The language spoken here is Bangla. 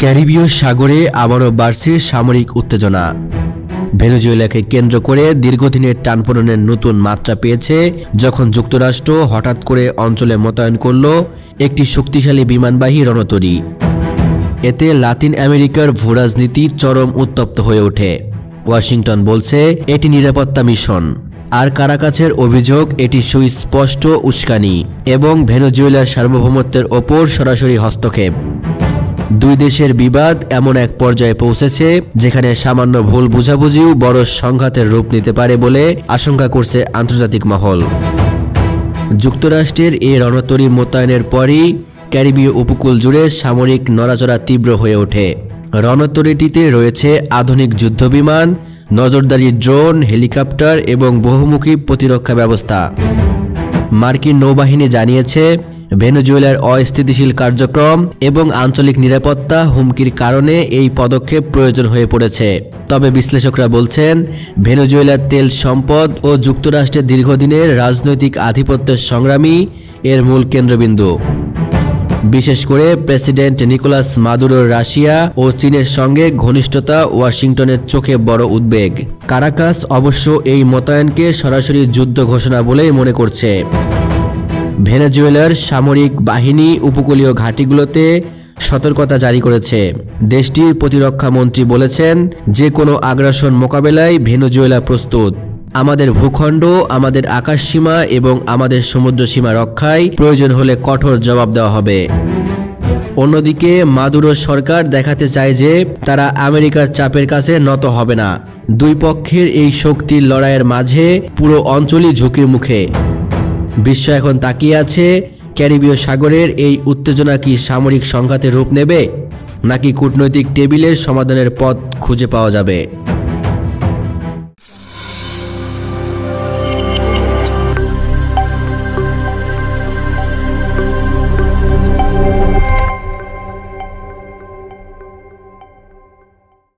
ক্যারিবীয় সাগরে আবারও বাড়ছে সামরিক উত্তেজনা। ভেনেজুয়েলাকে কেন্দ্র করে দীর্ঘদিনের টানপোড়েনের নতুন মাত্রা পেয়েছে যখন যুক্তরাষ্ট্র হঠাৎ করে অঞ্চলে মোতায়েন করল একটি শক্তিশালী বিমানবাহী রণতরী। এতে লাতিন আমেরিকার ভূরাজনীতি চরম উত্তপ্ত হয়ে ওঠে। ওয়াশিংটন বলছে এটি নিরাপত্তা মিশন, আর কারাকাসের অভিযোগ এটি সুস্পষ্ট উস্কানি এবং ভেনেজুয়েলার সার্বভৌমত্বের ওপর সরাসরি হস্তক্ষেপ। দুই দেশের বিবাদ এমন এক পর্যায়ে পৌঁছেছে যেখানে সামান্য ভুল বুঝাবুঝিও বড় সংঘাতের রূপ নিতে পারে বলে আশঙ্কা করছে আন্তর্জাতিক মহল। যুক্তরাষ্ট্রের এই রণতরী মোতায়েনের পরই ক্যারিবীয় উপকূল জুড়ে সামরিক নড়াচড়া তীব্র হয়ে ওঠে। রণতরীটিতে রয়েছে আধুনিক যুদ্ধবিমান, নজরদারি ড্রোন, হেলিকপ্টার এবং বহুমুখী প্রতিরক্ষা ব্যবস্থা। মার্কিন নৌবাহিনী জানিয়েছে ভেনেজুয়েলার অস্থিতিশীল কার্যক্রম এবং আঞ্চলিক নিরাপত্তা হুমকির কারণে এই পদক্ষেপ প্রয়োজন হয়ে পড়েছে। তবে বিশ্লেষকরা বলছেন ভেনেজুয়েলার তেল সম্পদ ও যুক্তরাষ্ট্রের দীর্ঘদিনের রাজনৈতিক আধিপত্যের সংগ্রামই এর মূল কেন্দ্রবিন্দু। বিশেষ করে প্রেসিডেন্ট নিকোলাস মাদুরোর রাশিয়া ও চীনের সঙ্গে ঘনিষ্ঠতা ওয়াশিংটনের চোখে বড় উদ্বেগ। কারাকাস অবশ্য এই মোতায়েনকে সরাসরি যুদ্ধ ঘোষণা বলেই মনে করছে। ভেনেজুয়েলার সামরিক বাহিনী উপকূলীয় ঘাঁটিগুলোতে সতর্কতা জারি করেছে। দেশটির প্রতিরক্ষা মন্ত্রী বলেছেন, যে কোনো আগ্রাসন মোকাবেলায় ভেনেজুয়েলা প্রস্তুত। আমাদের ভূখণ্ড, আমাদের আকাশসীমা এবং আমাদের সমুদ্র সীমা রক্ষায় প্রয়োজন হলে কঠোর জবাব দেওয়া হবে। অন্যদিকে মাদুরো সরকার দেখাতে চায় যে তারা আমেরিকার চাপের কাছে নত হবে না। দুই পক্ষের এই শক্তির লড়াইয়ের মাঝে পুরো অঞ্চলই ঝুঁকির মুখে। বিশ্ব এখন তাকিয়ে আছে ক্যারিবীয় সাগরের এই উত্তেজনা কি সামরিক সংঘাতে রূপ নেবে, নাকি কূটনৈতিক টেবিলে সমাধানের পথ খুঁজে পাওয়া যাবে।